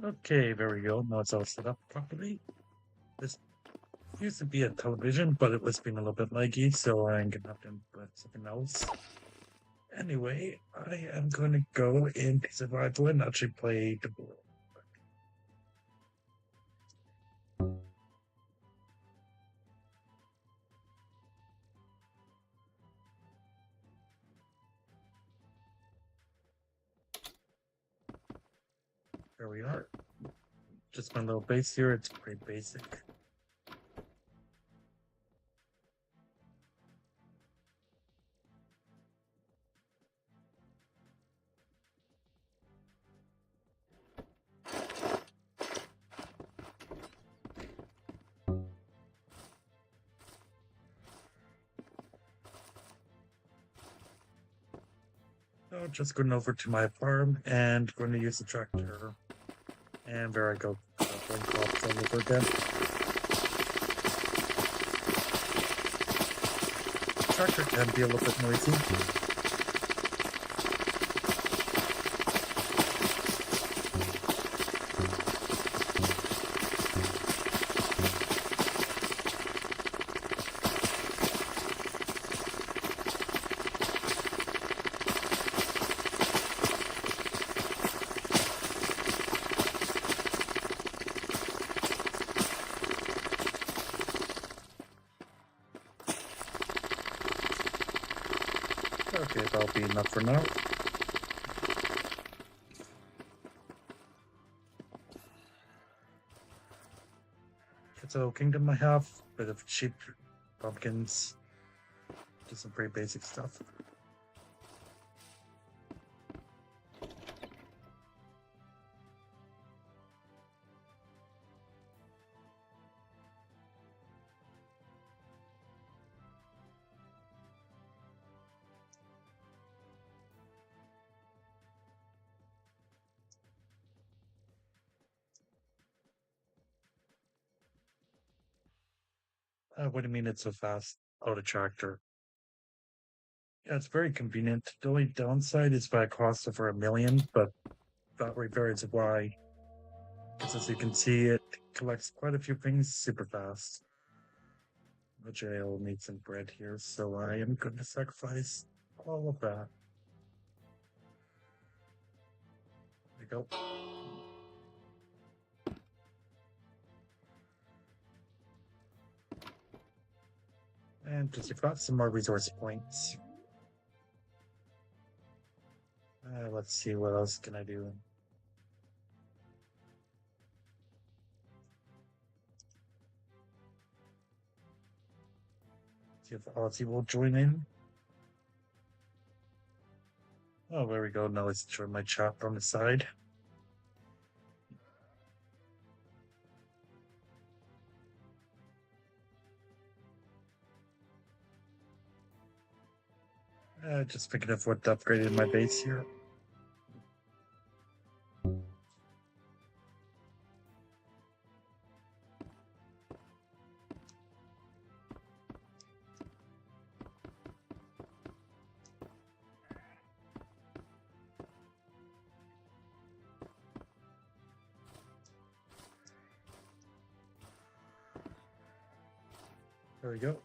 Okay, there we go. Now it's all set up properly. This used to be a television, but it was being a little bit laggy, so I'm gonna have to input something else. Anyway, I am going to go into survival and actually play the board. There we are. Just my little base here. It's pretty basic. So just going over to my farm and going to use the tractor. And there I go. Going crops all over again. Tractor can be a little bit noisy. Okay, that'll be enough for now. It's a little kingdom I have, a bit of sheep, pumpkins, just some pretty basic stuff. What do you mean it's so fast? Oh, the tractor. Yeah, it's very convenient. The only downside is that it costs over $1 million, but that varies why. Because as you can see, it collects quite a few things super fast. Which I'll need some bread here, so I am going to sacrifice all of that. There we go. And just got some more resource points. Let's see, what else can I do? See if Ozzy will join in. Oh, there we go. Now let's join my chat on the side. Just thinking of what to upgrade in my base here. There we go.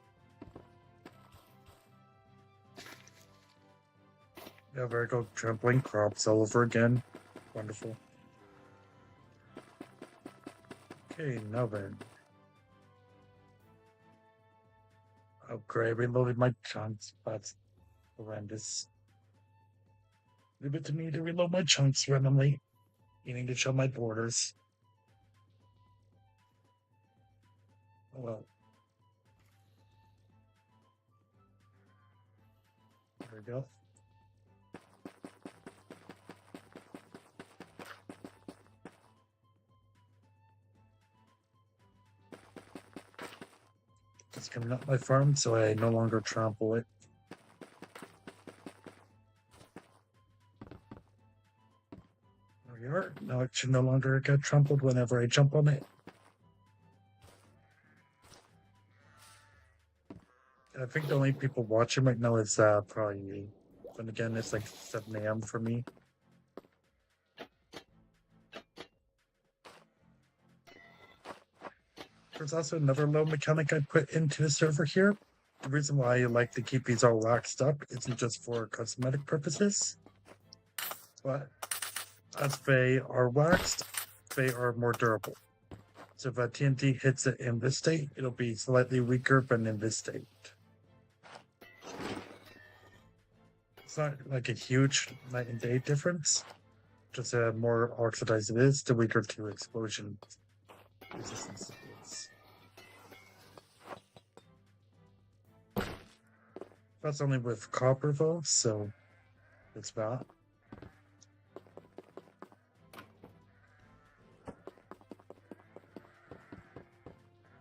Yeah, there we go. Trampling crops all over again. Wonderful. Okay, now then. Oh, great. Reloaded my chunks. That's horrendous. Leave it to me to reload my chunks randomly. Needing to show my borders. Oh well. There we go. It's coming up my farm, so I no longer trample it. There we are. Now it should no longer get trampled whenever I jump on it. I think the only people watching right now is probably me. But again, it's like 7 a.m. for me. There's also another low mechanic I put into the server here. The reason why I like to keep these all waxed up isn't just for cosmetic purposes, but as they are waxed, they are more durable. So if a TNT hits it in this state, it'll be slightly weaker than in this state. It's not like a huge night and day difference. Just the more oxidized it is, the weaker to explosion resistance it is. That's only with copper though, so it's that.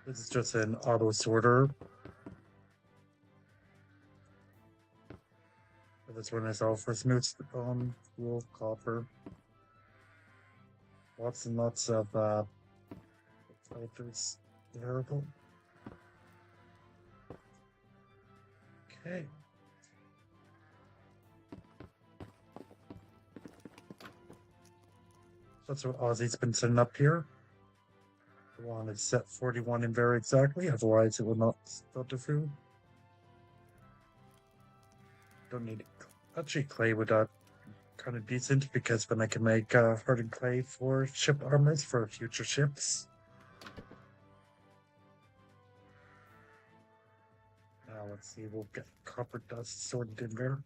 This is just an auto sorter. This one is all for smooth stone, wool, copper. Lots and lots of filters available. Okay. That's what Ozzy's been setting up here. I want to set 41 in very exactly, otherwise it will not filter through. Don't need it. Actually, clay would kind of decent because then I can make hardened clay for ship armors for future ships. Now let's see, we'll get copper dust sorted in there.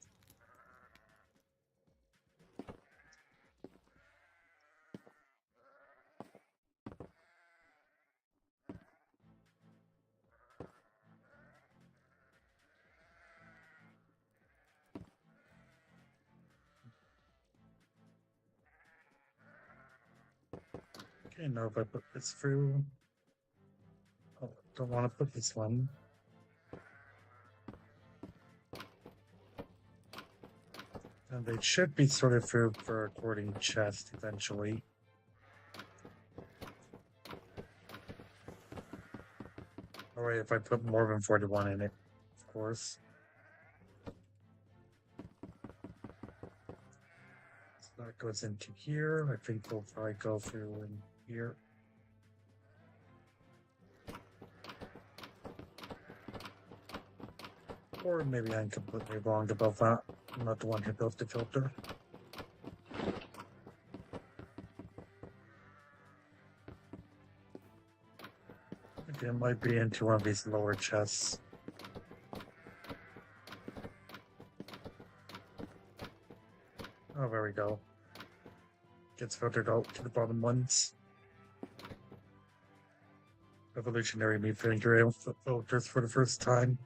Okay, now if I put this through, oh, don't want to put this one. And they should be sorted through for recording chest eventually. Alright, if I put more than 41 in it, of course. So that goes into here. I think we'll probably go through in here. Or maybe I'm completely wrong about that. I'm not the one who built the filter. Okay, it might be into one of these lower chests. Oh, there we go. Gets filtered out to the bottom ones. Evolutionary me figuring out filters for the first time.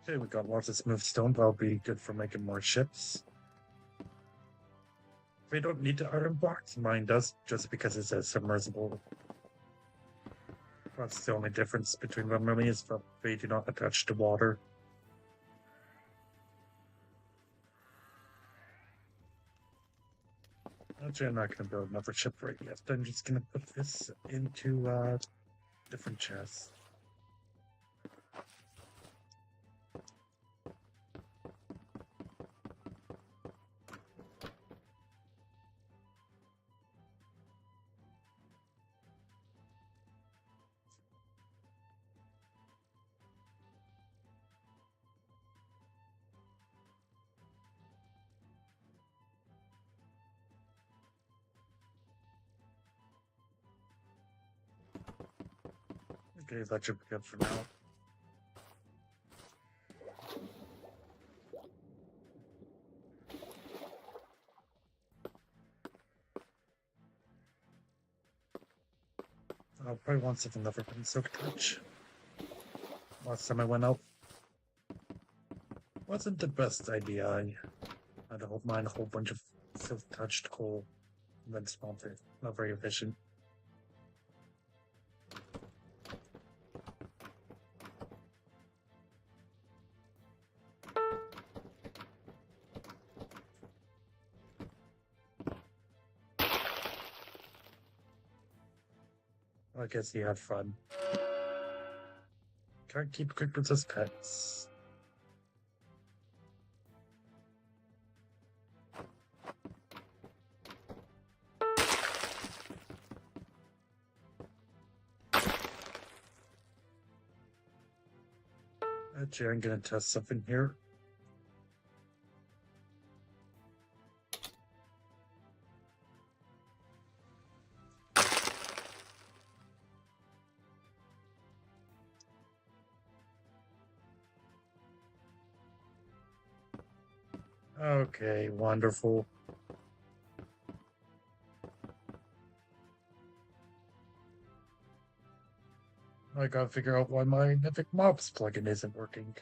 Okay, we got lots of smooth stone. That'll be good for making more ships. They don't need the iron blocks. Mine does, just because it's a submersible. That's the only difference between them really, is that they do not attach to water. Actually, I'm not going to build another ship right yet. I'm just going to put this into different chests. Okay, that should be good for now. I'll probably want something another than Silk Touch. Last time I went out, wasn't the best idea. I had to mine a whole bunch of Silk Touched coal and then smelt it. Not very efficient. I guess you had fun. Can't keep crickets as pets. Actually, I'm gonna test something here. Okay, wonderful. I gotta figure out why my Mythic Mobs plugin isn't working.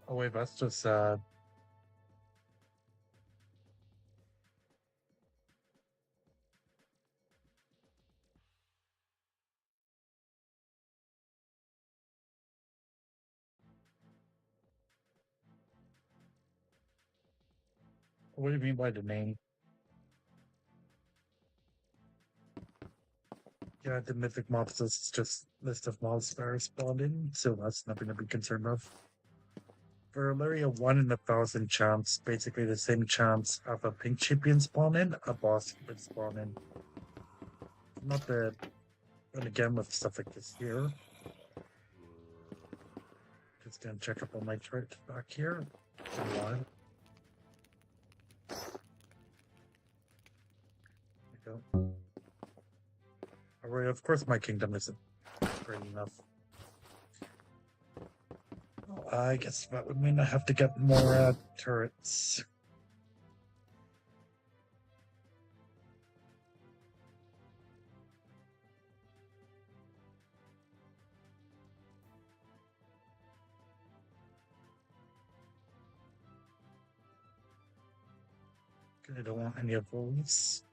Oh wait, that's just sad. What do you mean by the name? Yeah, the Mythic Mobs is just list of mobs that are spawned in, so that's nothing to be concerned of. For Ilaria, 1 in 1,000 chance, basically the same chance of a pink champion spawn in, a boss would spawn in. Not the, and again with stuff like this here. Just gonna check up on my chart back here. There we go. Alright, of course my kingdom isn't great enough. I guess that would mean I have to get more turrets. I don't want any of those.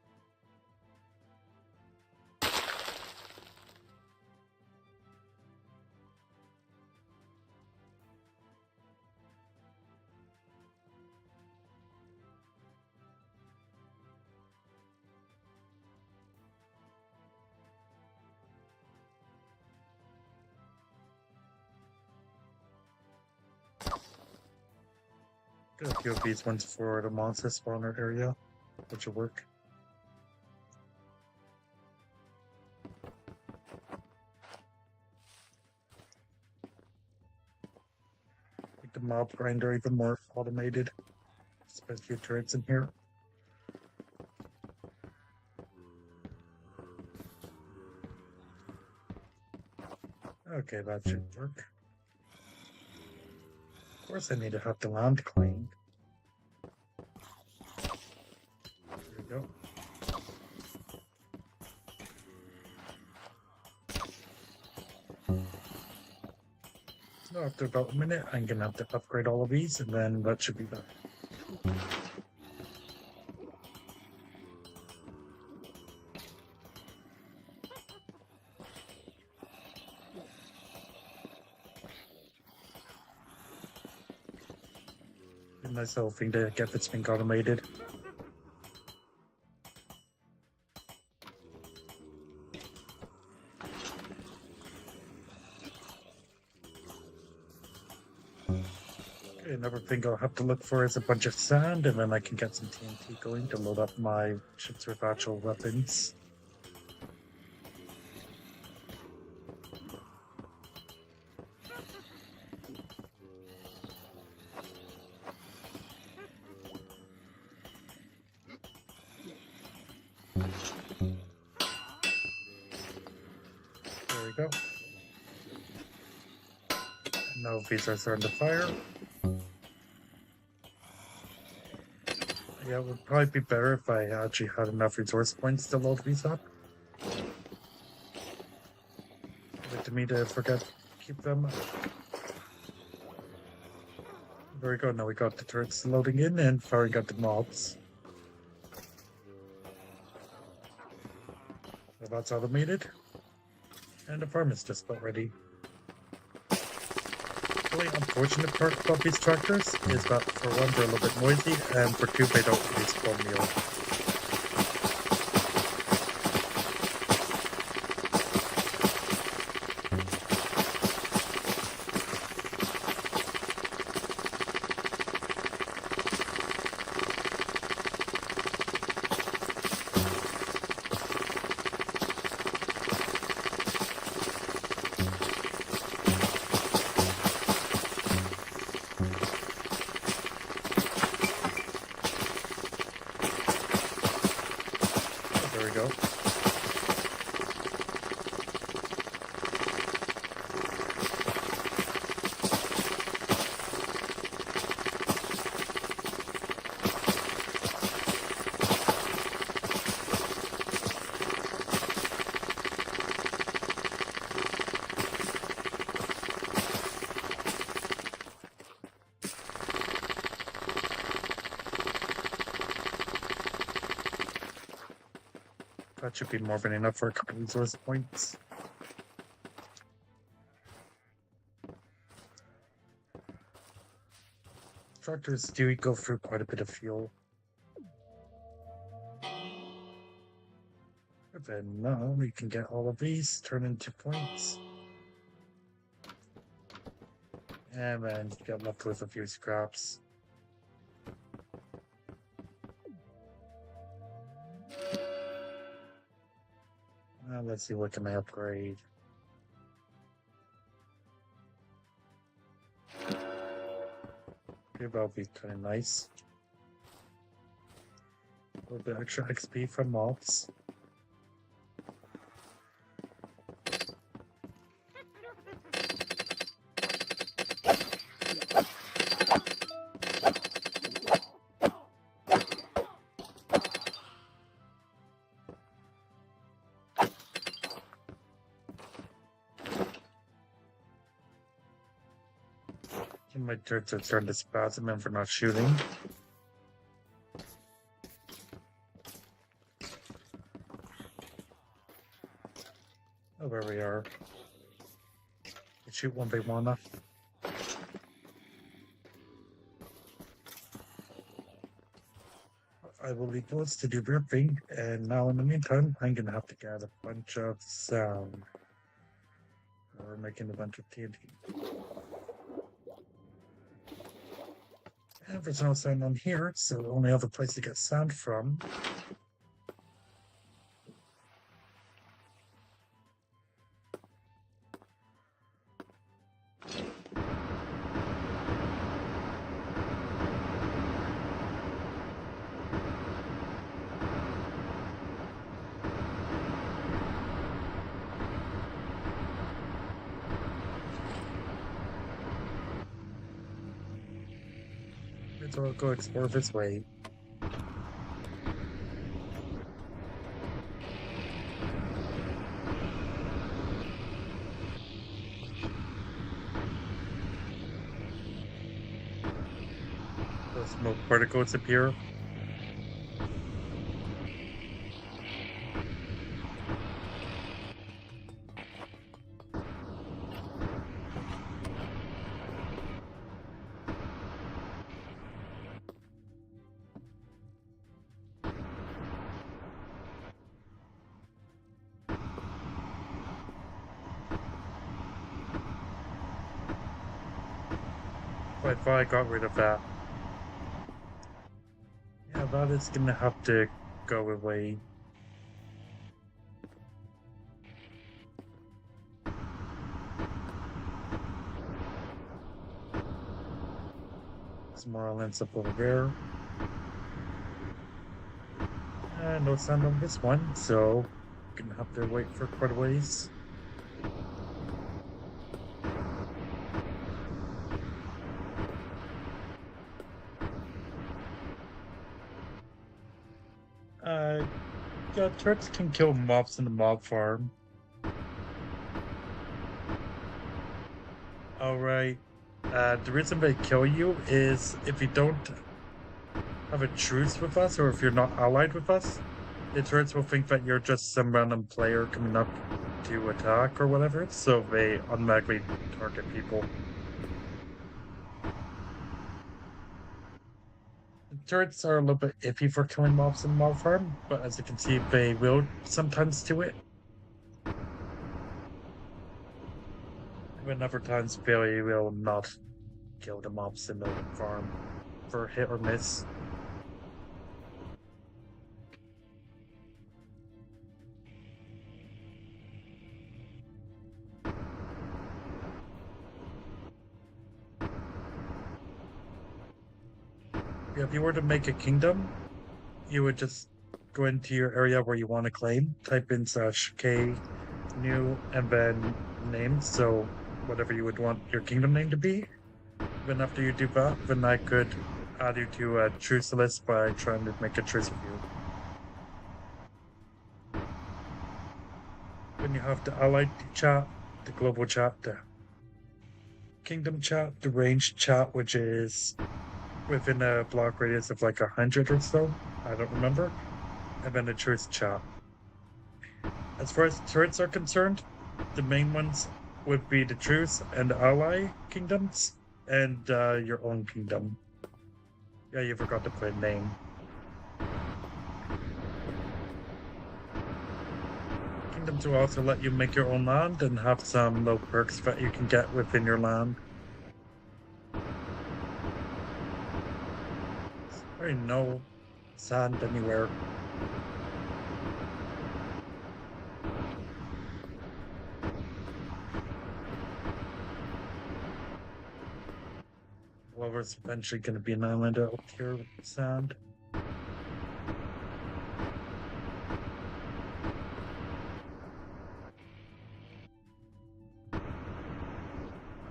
Get a few of these ones for the monster spawner area, which will work. Make the mob grinder even more automated. Just put a few turrets in here. Okay, that should work. Of course I need to have the land cleaned. There we go. So after about a minute, I'm gonna have to upgrade all of these, and then that should be done. Nice little thing to get this thing automated. Okay, another thing I'll have to look for is a bunch of sand, and then I can get some TNT going to load up my ships with actual weapons. There we go. And now these are starting to fire. Yeah, it would probably be better if I actually had enough resource points to load these up. Like to me to forget to keep them. There we go, now we got the turrets loading in and firing at the mobs. So that's automated. And the farm is just about ready. The really unfortunate part about these tractors is that for one, they're a little bit noisy, and for two, they don't produce cornmeal. That should be more than enough for a couple resource points. Tractors do go through quite a bit of fuel. And then now we can get all of these, turn into points. And then get left with a few scraps. Let's see, what can I upgrade? Maybe that'll be kind of nice. A little bit extra XP from mobs. And my turrets are starting to spasm and for not shooting. Oh, there we are. They shoot when they wanna. I will leave those to do their thing, and now in the meantime, I'm gonna have to get a bunch of sound. We're making a bunch of TNT. And there's no sound on here, so the only other place to get sound from so I'll go explore this way. Those smoke particles appear. I thought I got rid of that. Yeah, that is gonna have to go away. Some more islands up over there. And no sound on this one, so gonna have to wait for quite a ways. Yeah, turrets can kill mobs in the mob farm. Alright. The reason they kill you is if you don't have a truce with us, or if you're not allied with us, the turrets will think that you're just some random player coming up to attack or whatever, so they automatically target people. Turrets are a little bit iffy for killing mobs in the mob farm, but as you can see, they will sometimes do it. But other times, they will not kill the mobs in the farm for hit or miss. Yeah, if you were to make a kingdom, you would just go into your area where you want to claim, type in /k new, and then name, so whatever you would want your kingdom name to be. Then after you do that, then I could add you to a truce list by trying to make a truce with you. Then you have the allied chat, the global chat, the kingdom chat, the range chat, which is within a block radius of like 100 or so. I don't remember. And then the truce chat. As far as turrets are concerned, the main ones would be the Truce and Ally kingdoms, and your own kingdom. Yeah, you forgot to put a name. Kingdoms will also let you make your own land and have some low perks that you can get within your land. There ain't no sand anywhere. Well, there's eventually going to be an island out here with sand.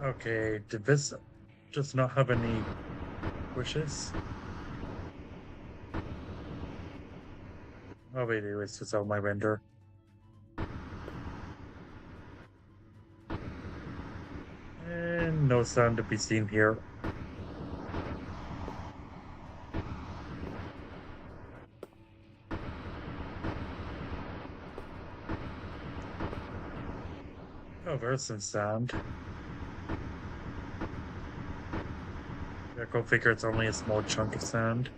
Okay, did this just not have any bushes? Oh wait, it was just out my render. And no sound to be seen here. Oh, there's some sound. Yeah, go figure it's only a small chunk of sand.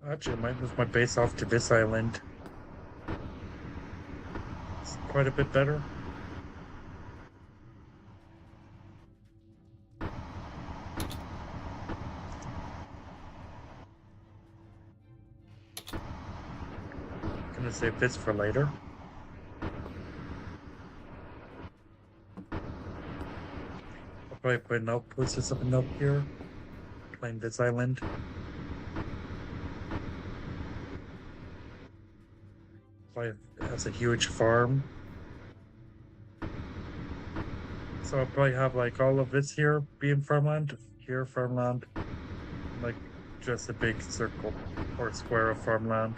Actually, I might move my base off to this island. It's quite a bit better. Gonna save this for later. I'll probably put an outpost or something up here. Claim this island. Probably has a huge farm. So I'll probably have like all of this here being farmland, here farmland, like just a big circle or square of farmland.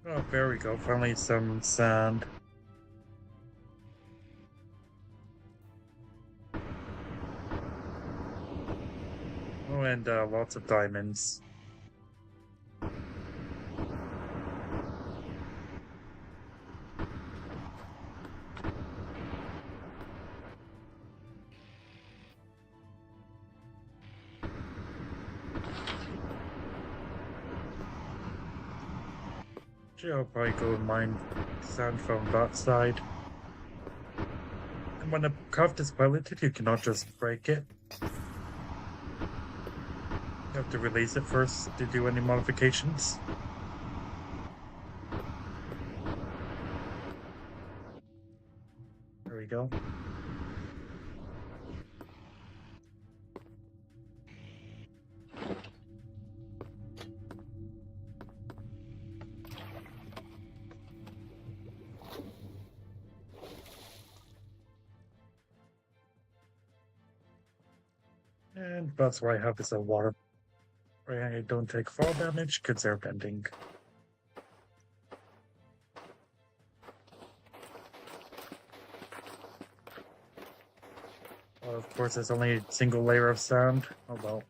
Oh, there we go. Finally some sand. Oh, and lots of diamonds. Actually, I'll probably go and mine sand from that side. And when a craft is piloted, you cannot just break it. You have to release it first to do any modifications. There we go. And that's why I have this water. I don't take fall damage because they're bending. Of course, there's only a single layer of sand. Oh well.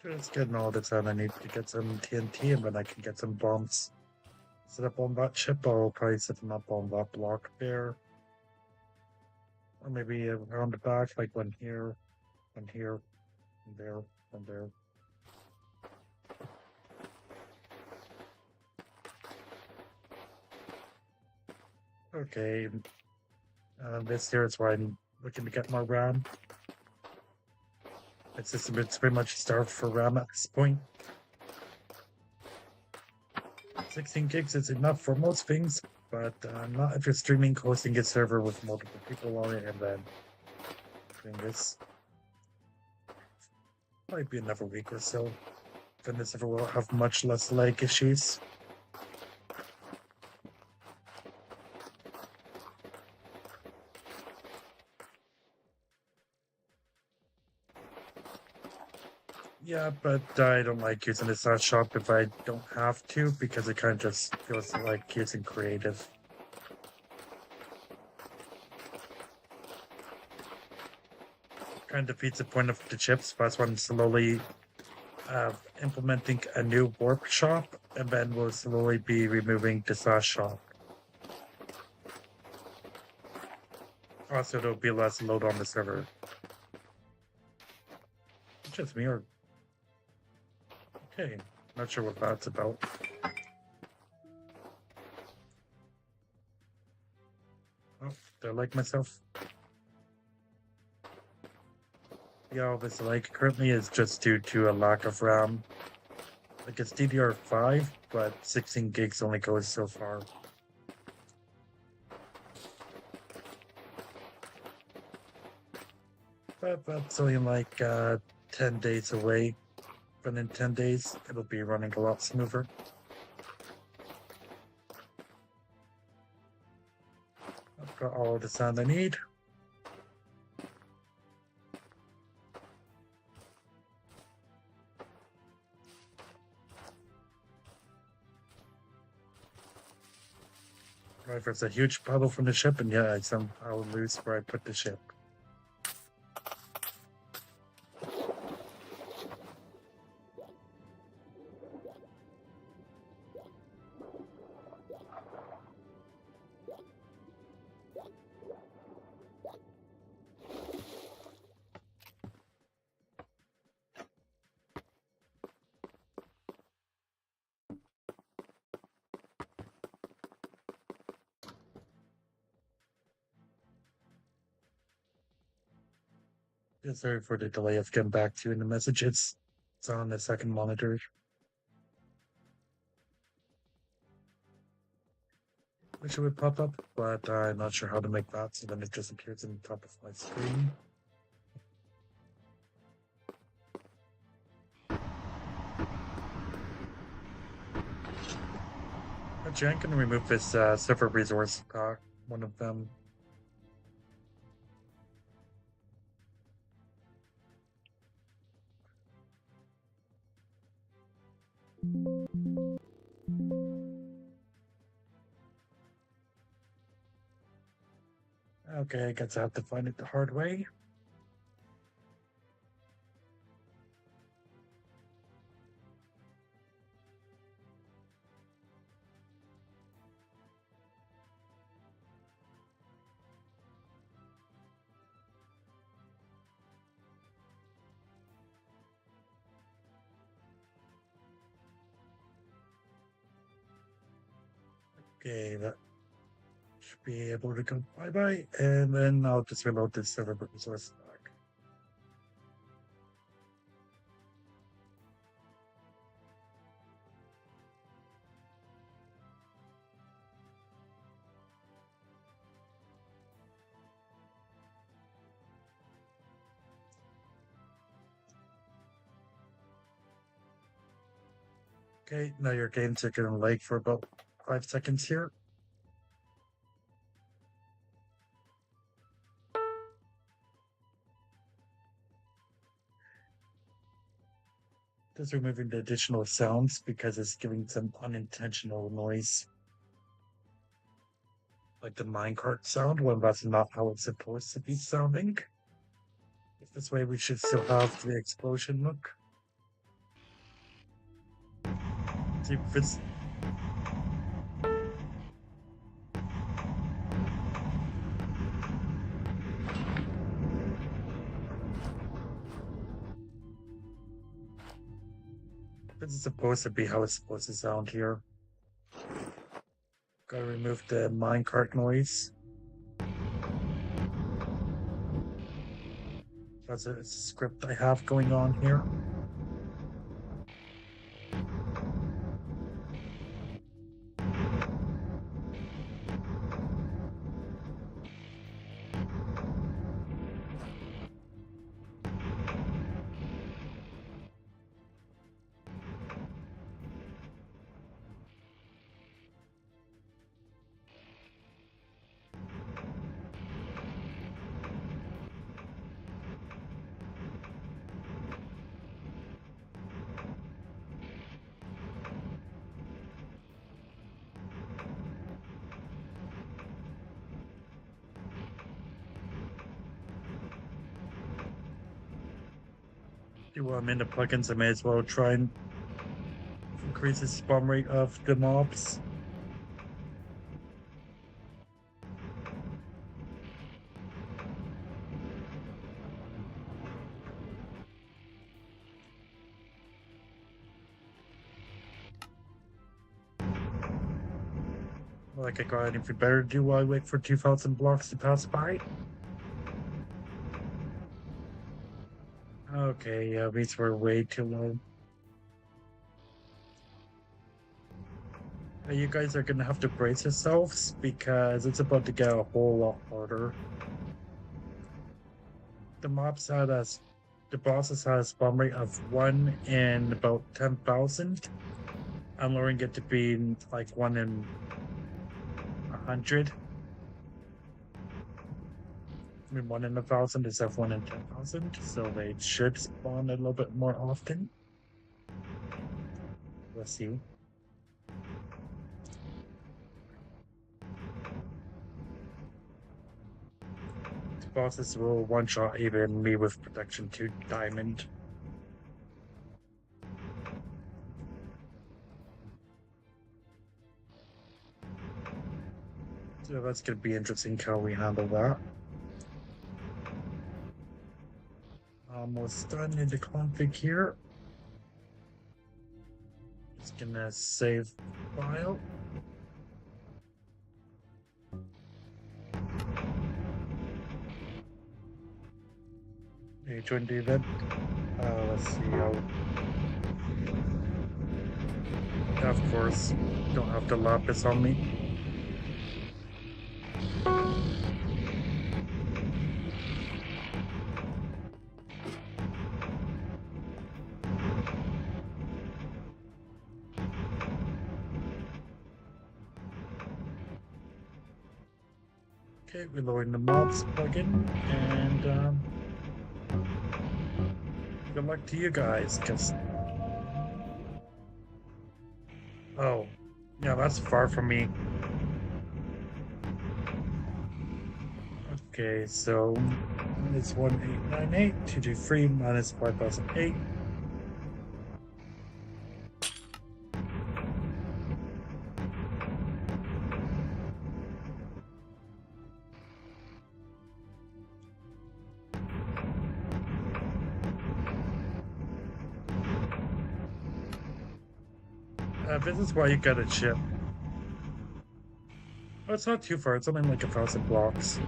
Just getting all the time I need to get some TNT and then I can get some bombs set up on that ship. I'll probably set them up on that block there. Or maybe around the back, like one here, and there, and there. Okay, this here is where I'm looking to get more RAM. It's pretty much starved for RAM at this point. 16 gigs is enough for most things, but not if you're streaming, hosting a server with multiple people on it, and then doing this. Might be another week or so. Then this server will have much less lag issues. Yeah, but I don't like using the start shop if I don't have to, because it kind of just feels like using creative. Kind of defeats the point of the chips, but that's why I'm slowly implementing a new warp shop, and then we'll slowly be removing the slash shop. Also, there'll be less load on the server. It's just me, or okay, not sure what that's about. Oh, do I like myself? Yeah, this like currently is just due to a lack of RAM. Like it's DDR5, but 16 gigs only goes so far. But that's only like 10 days away. But in 10 days, it'll be running a lot smoother. I've got all the sound I need. Right, there's a huge puddle from the ship, and yeah, I somehow lose where I put the ship. Yeah, sorry for the delay of getting back to you in the messages. It's on the second monitor. Wish it would pop up, but I'm not sure how to make that, so then it just appears in the top of my screen. Actually, I'm going to remove this server resource, one of them. Okay, I guess I have to find it the hard way. Okay, that should be able to go bye-bye, and then I'll just reload this server resource back. Okay, now your game's going to lag for about 5 seconds here. Just removing the additional sounds because it's giving some unintentional noise. Like the minecart sound when that's not how it's supposed to be sounding. This way we should still have the explosion look. See if it's This is supposed to be how it's supposed to sound here. Gotta remove the minecart noise. That's a script I have going on here. While I'm in the plugins, I may as well try and increase the spawn rate of the mobs. Like I got anything better to do while I wait for 2,000 blocks to pass by? Okay, yeah, these were way too low. You guys are gonna have to brace yourselves because it's about to get a whole lot harder. The mobs had us, the bosses had a spawn rate of 1 in about 10,000. I'm lowering it to be like 1 in 100. I mean, 1 in 1,000 is of 1 in 10,000, so they should spawn a little bit more often. Let's see. The bosses will one-shot even me with protection 2 diamond. So that's gonna be interesting how we handle that. Almost done in the config here. Just gonna save file. You joined the event. Let's see how. Yeah, of course, don't have the lapis on me. Okay, we're lowering the mobs plugin, and good luck to you guys, because... Oh, yeah, that's far from me. Okay, so minus 1898, 223, minus 5008. This is why you got a chip. Oh, it's not too far, it's only like 1,000 blocks.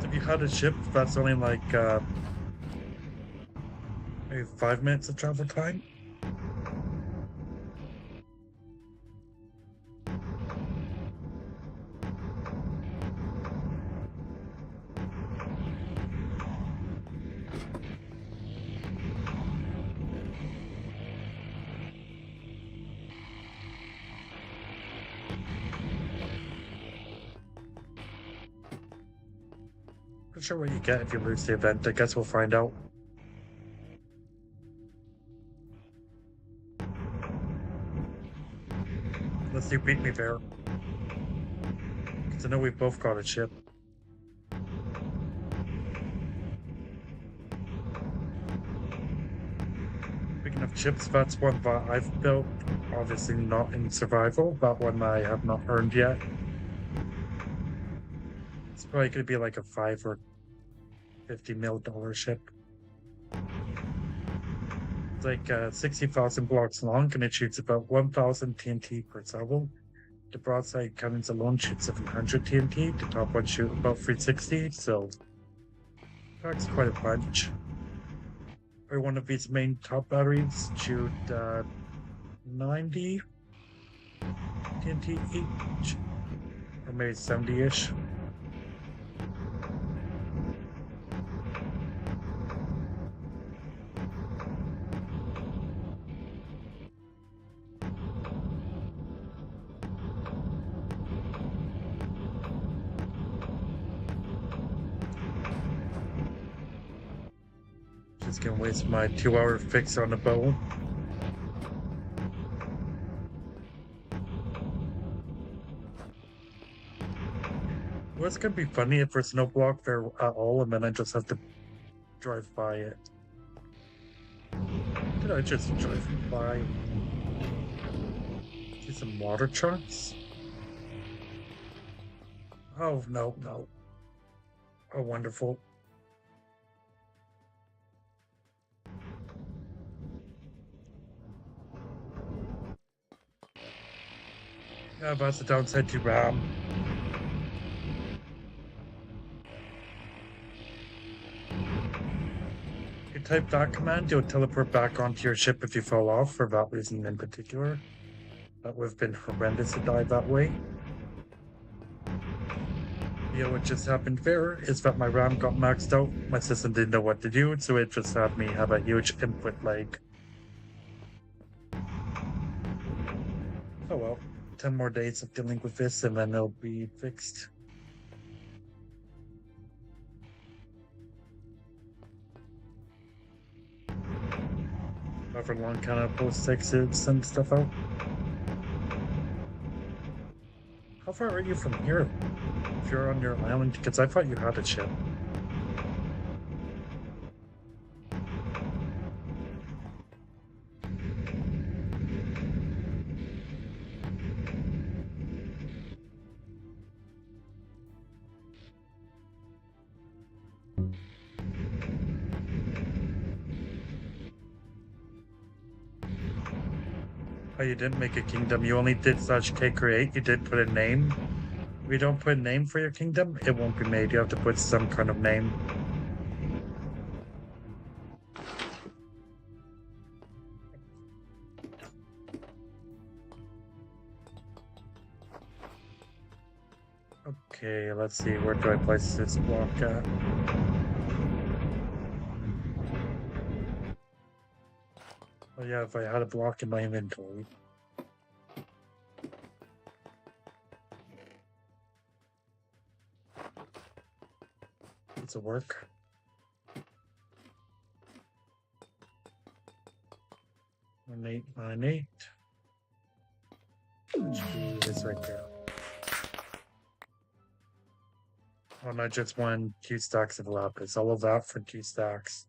So if you had a chip, that's only like maybe 5 minutes of travel time. Not sure what you get if you lose the event. I guess we'll find out. Unless you beat me there. Because I know we both got a chip. Speaking of chips, that's one that I've built. Obviously not in survival. That one I have not earned yet. It's probably going to be like a $5 or $50 mil chip. like 60,000 blocks long, and it shoots about 1,000 TNT per salvo. The broadside cannons alone shoot 700 TNT. The top one shoot about 360, so that's quite a bunch. Or one of these main top batteries shoot 90 TNT each, or maybe 70-ish. Just gonna waste my 2-hour fix on a bow. Well, it's gonna be funny if there's no block there at all, and then I just have to drive by it. Did I just drive by? See some water chunks? Oh, no, no. Oh, wonderful. Yeah, that's the downside to RAM. You type that command, you'll teleport back onto your ship if you fall off, for that reason in particular. That would have been horrendous to die that way. Yeah, what just happened there is that my RAM got maxed out, my system didn't know what to do, so it just had me have a huge input lag. Oh well, 10 more days of dealing with this and then it'll be fixed. However long can I post exits and stuff out? How far are you from here? If you're on your island, because I thought you had a ship. Oh, you didn't make a kingdom, you only did /k create, you did put a name. If you don't put a name for your kingdom, it won't be made, you have to put some kind of name. Okay, let's see, where do I place this block at? Oh yeah, if I had a block in my inventory. Does it work? One 898. Which be this right there. Oh, and I just won 2 stacks of lapis. All of that for 2 stacks.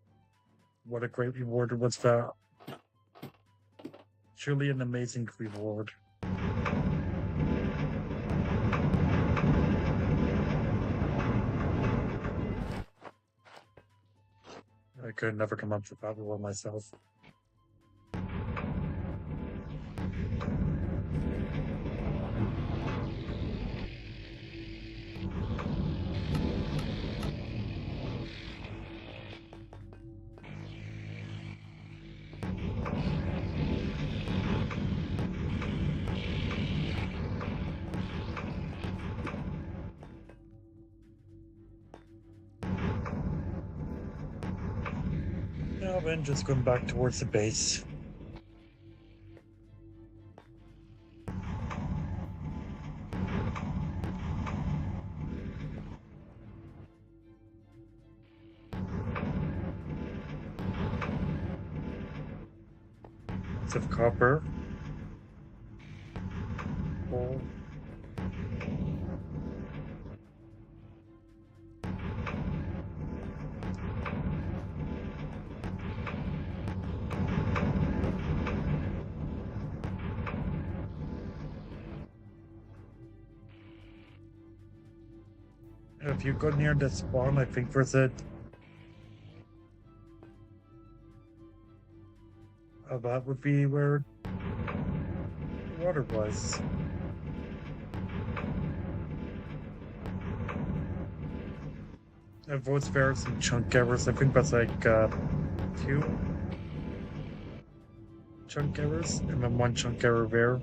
What a great reward was that. Truly an amazing reward. I could never come up with that reward myself. Now then, just going back towards the base. Lots of copper. Coal. If you go near the spawn, I think there's a that would be where the water was. Votes for some chunk errors. I think that's like 2 chunk errors and then 1 chunk error there.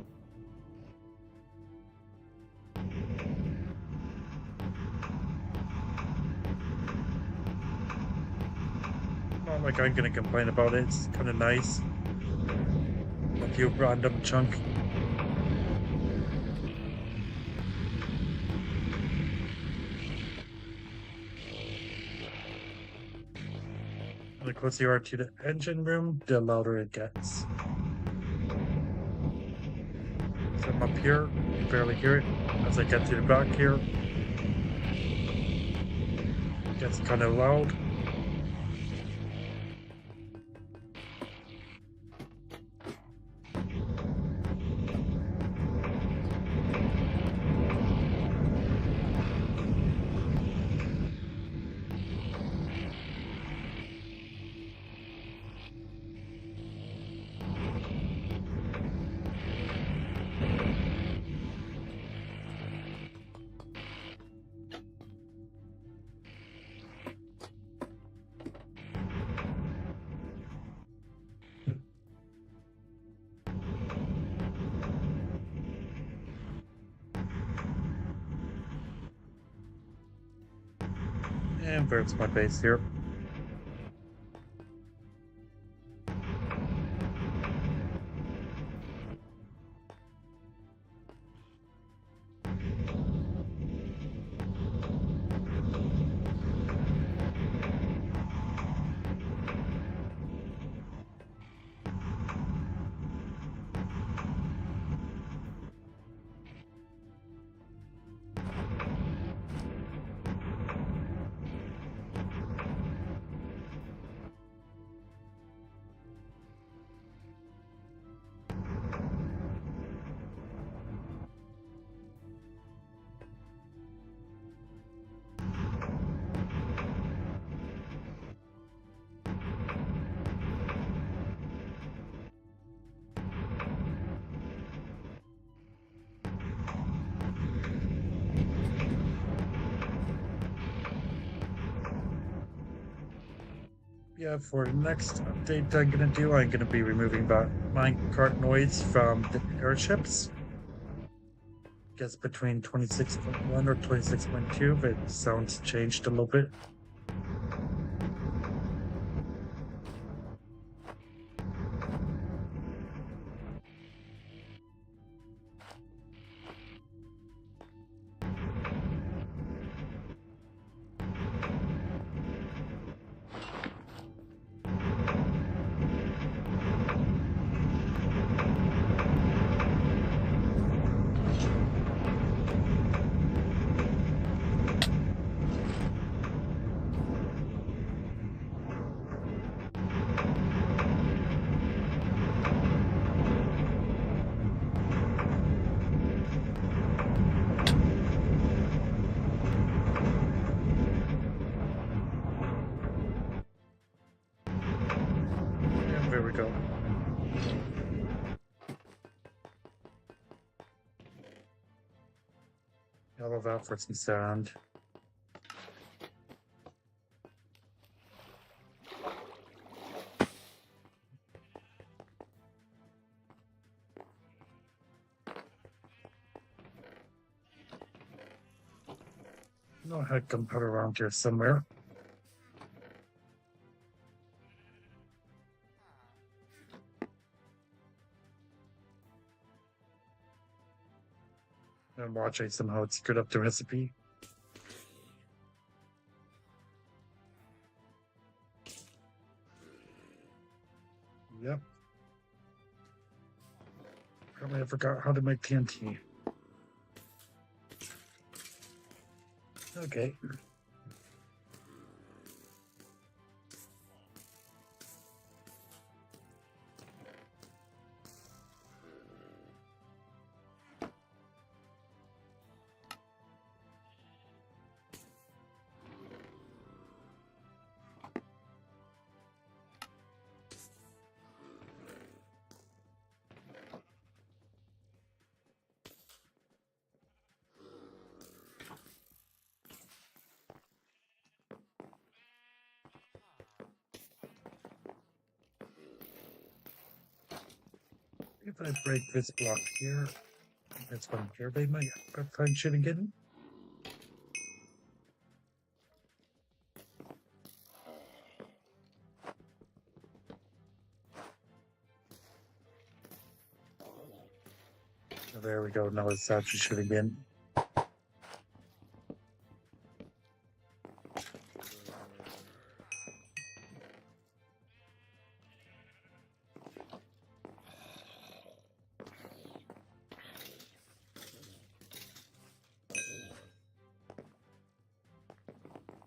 Not like I'm gonna complain about it. It's kind of nice. A few random chunk. And the closer you are to the engine room, the louder it gets. So I'm up here, you barely hear it. As I get to the back here, it gets kind of loud. And there's my base here. Yeah, for the next update I'm gonna be removing that minecart noise from the airships. Guess between 26.1 or 26.2, the sounds changed a little bit. And there we go. All of that for some sound. No, I had them put around here somewhere. And watch I somehow screwed up the recipe. Yep. Probably I forgot how to make TNT. Okay. If I break this block here, that's one here they might find shit again. Oh, there we go, now it's actually shit again.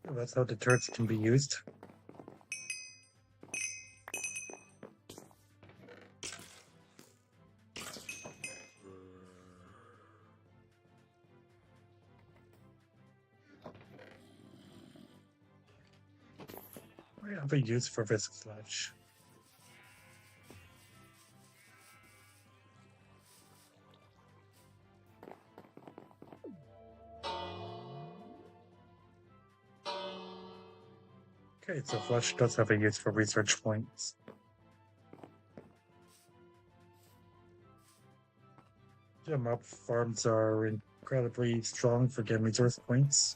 That's how the turrets can be used. I have a use for this sledge. Okay, so Flush does have a use for research points. Yeah, mob farms are incredibly strong for getting resource points.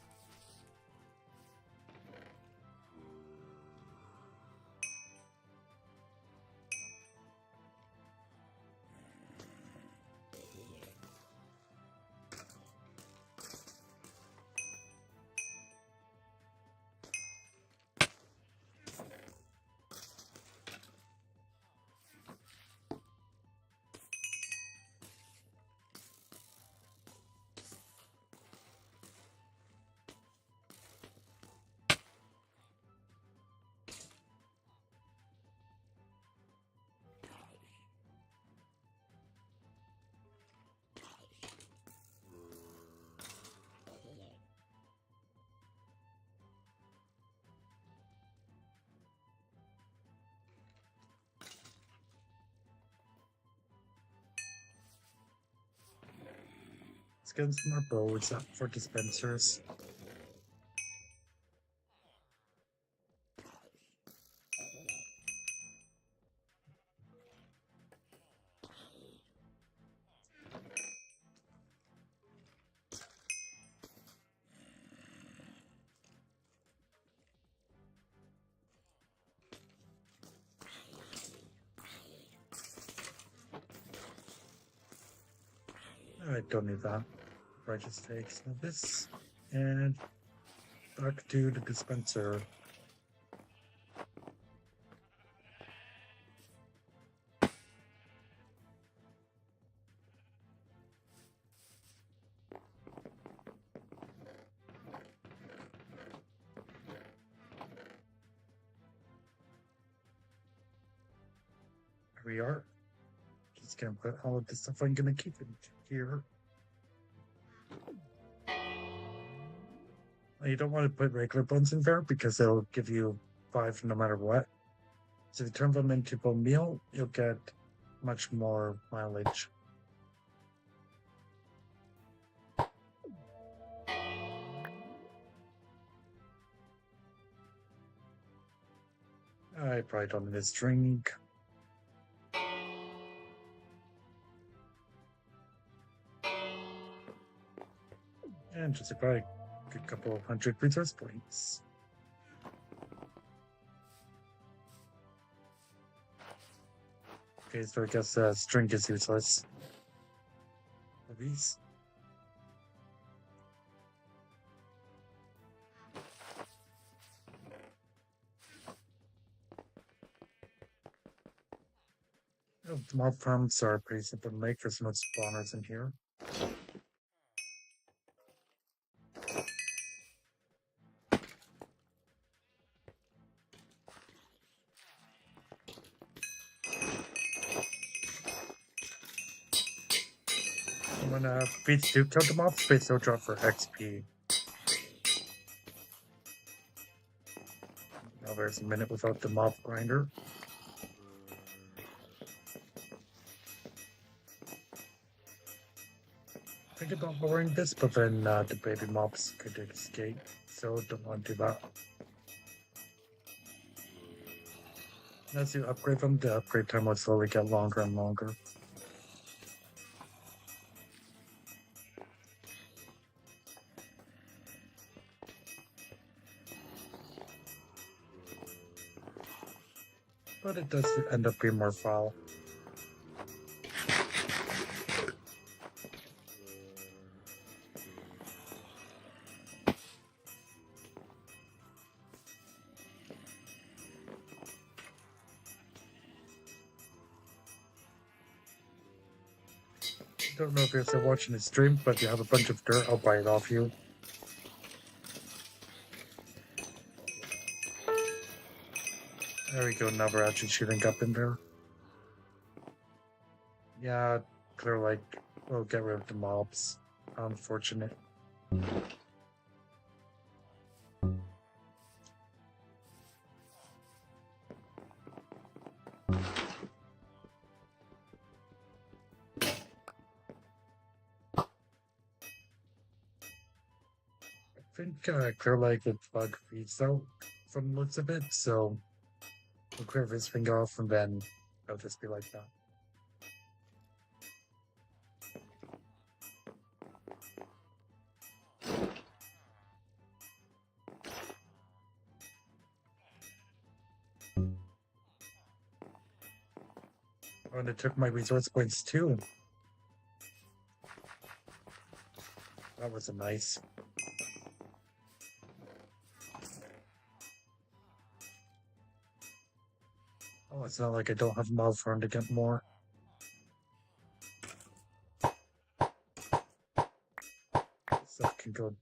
Let's get some more bows up for dispensers. I don't need that. I just take some of this and back to the dispenser. Here we are. Just gonna put all of this stuff I'm gonna keep in here. You don't want to put regular bones in there because they'll give you 5 no matter what. So if you turn them into bone meal, you'll get much more mileage. I probably don't need this drink. And just probably a couple of 100 resource points. Okay, so I guess string is useless. These. Oh, the mob farms are pretty simple to make. There's no spawners in here. When beats do kill the mobs, they still drop for XP. Now there's a minute without the mob grinder. Think about lowering this, but then the baby mobs could escape, so don't want to do that. As you upgrade them, the upgrade time will slowly get longer and longer. but it does end up being more foul. I don't know if you're still watching the stream, but if you have a bunch of dirt, I'll buy it off you. There we go, now we're actually shooting up in there. Yeah, they're like, we'll get rid of the mobs. Unfortunate. I think Clear Lake would bug feeds out from the looks of it, so we'll clear this thing off and then it'll just be like that. Oh, and it took my resource points too. That wasn't nice. Oh, it's not like I don't have mob farm to get more. Stuff can go.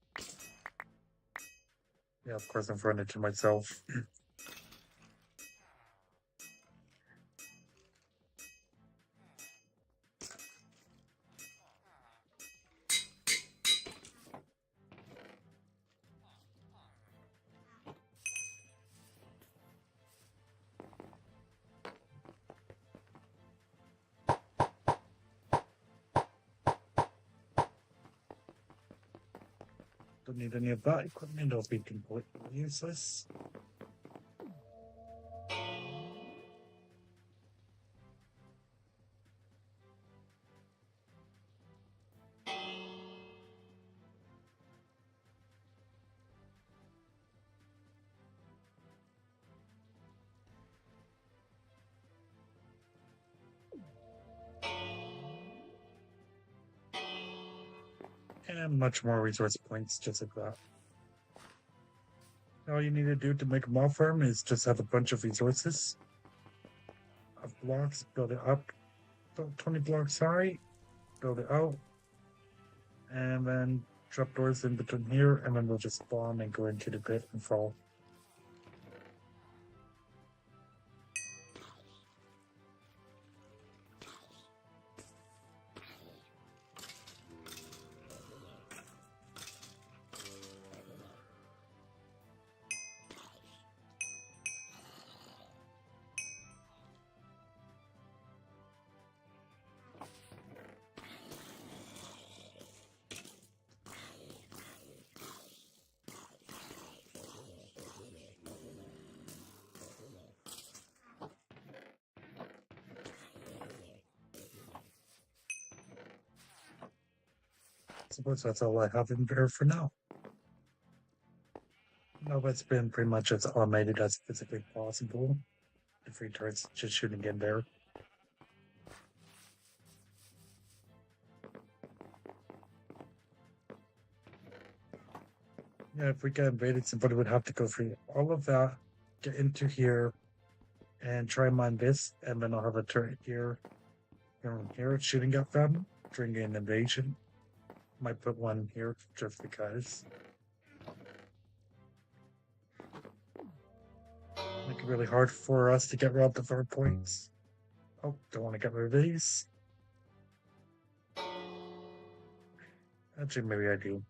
Yeah, of course I've run into myself. Don't need any of that equipment, it'll be completely useless. And much more resource points just like that. All you need to do to make a mob farm is just have a bunch of resources of blocks, build it up about 20 blocks high, build it out, and then drop doors in between here, and then we'll just spawn and go into the pit and fall. I suppose that's all I have in there for now. No, it's been pretty much as automated as physically possible. The free turrets just shooting in there. Yeah, if we get invaded, somebody would have to go through all of that, get into here, and try and mine this, and then I'll have a turret here. Here, shooting at them during an invasion. Might put one here just because. Make it really hard for us to get rid of the 4 points. Oh, don't want to get rid of these. Actually, maybe I do.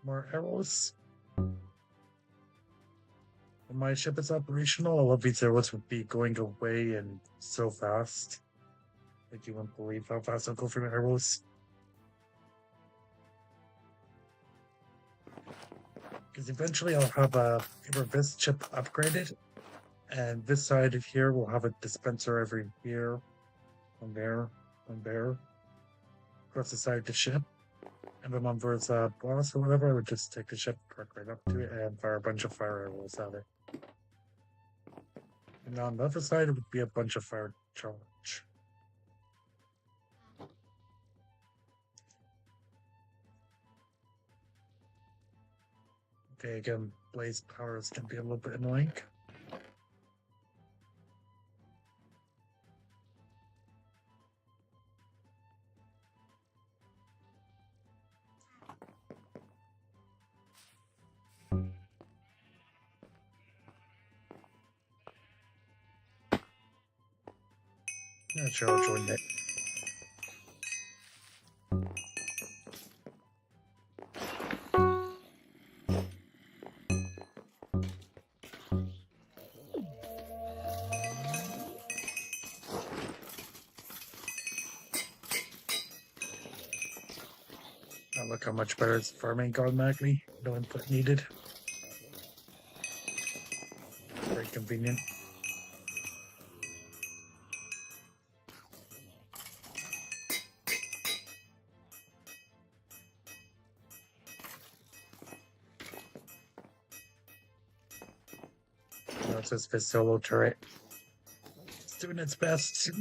More arrows. When my ship is operational, all of these arrows would be going away and so fast. Like you wouldn't believe how fast I'll go through arrows. Because eventually I'll have this chip upgraded, and this side of here will have a dispenser every here, one there, one there, across the side of the ship. And then when there's a boss or whatever, I would just take the ship, park right up to it, and fire a bunch of fire arrows at it. And on the other side, it would be a bunch of fire charge. Okay, again, blaze powers can be a little bit annoying. Yeah, sure, I'll join it. Now look how much better it's farming automatically. No input needed. Very convenient. Now it's just this solo turret. It's doing its best.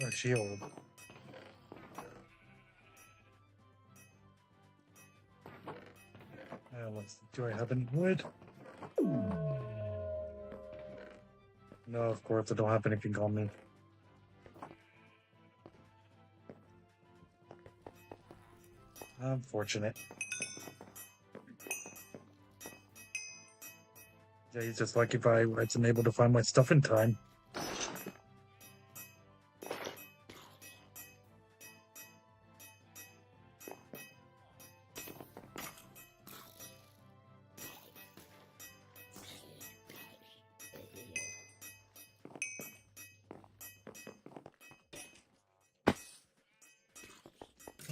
A shield. Do I have any wood? No, of course I don't have anything on me. Unfortunate. Yeah, he's just lucky if I wasn't able to find my stuff in time.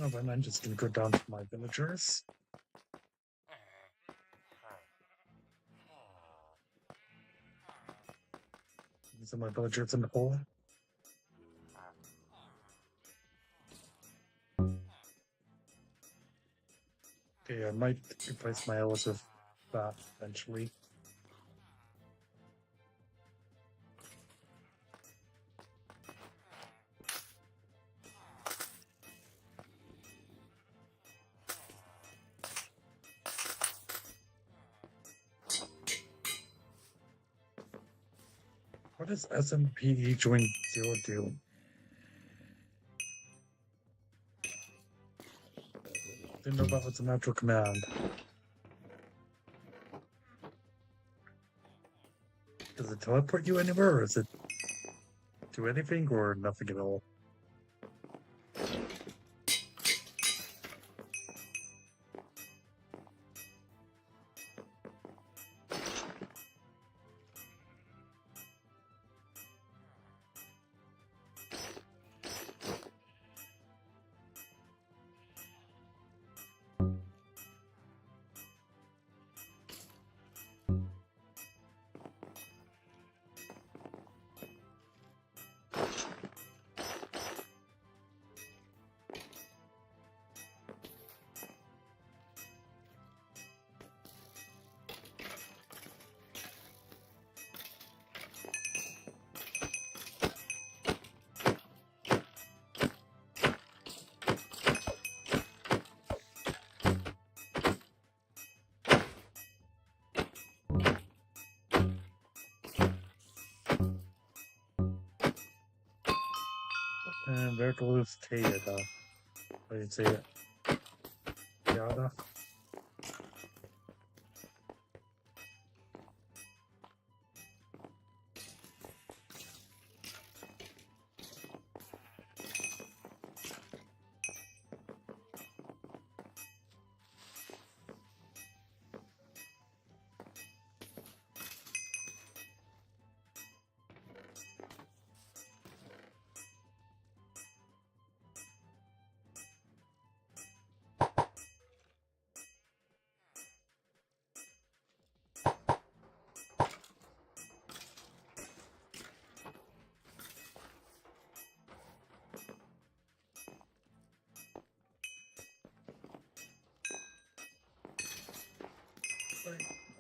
Oh, but I'm just gonna go down to my villagers. These are my villagers in the hole. Okay, I might replace my elves with that eventually. What does SMP join 0 do? Didn't know that was a natural command. Does it teleport you anywhere, or does it do anything, or nothing at all? And there goes Tayada. How do you say it? Yada?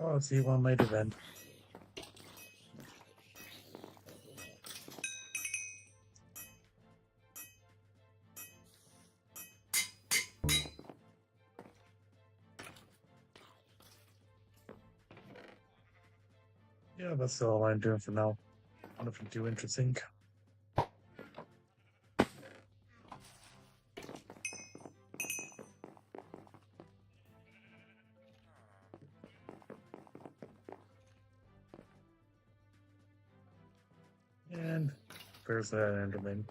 Oh, I'll see one later then. Yeah, that's all I'm doing for now. Nothing too interesting. And there's that Enderman.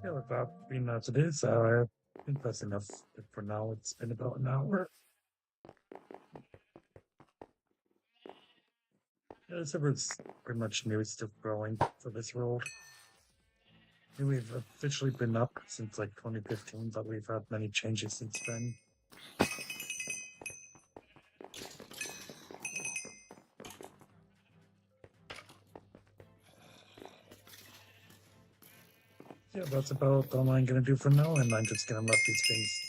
Yeah, with that being as it is, I think that's enough for now. It's been about an hour. Yeah, this server's pretty much new stuff growing for this world. We've officially been up since like 2015, but we've had many changes since then. Yeah, that's about all I'm gonna do for now, and I'm just gonna let these things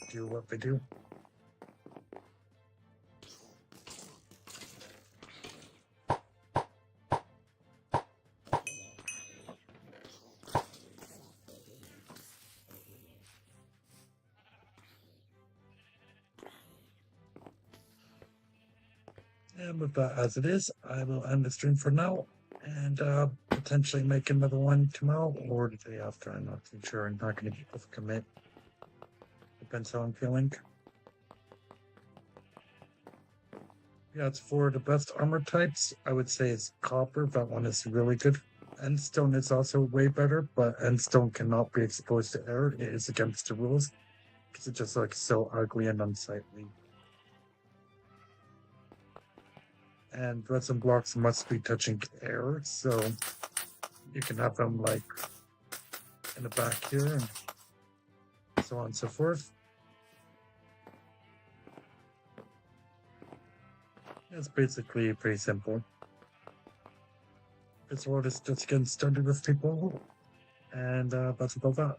do what they do. And with that as it is, I will end the stream for now, and potentially make another one tomorrow or the day after. I'm not too sure. I'm not gonna be able to commit. Depends how I'm feeling. Yeah, it's for the best armor types. I would say it's copper. That one is really good. Endstone is also way better, but Endstone cannot be exposed to air. It is against the rules because it's just like so ugly and unsightly. And resin blocks must be touching air, so you can have them like in the back here and so on and so forth. It's basically pretty simple. This world is just getting started with people, and that's about that.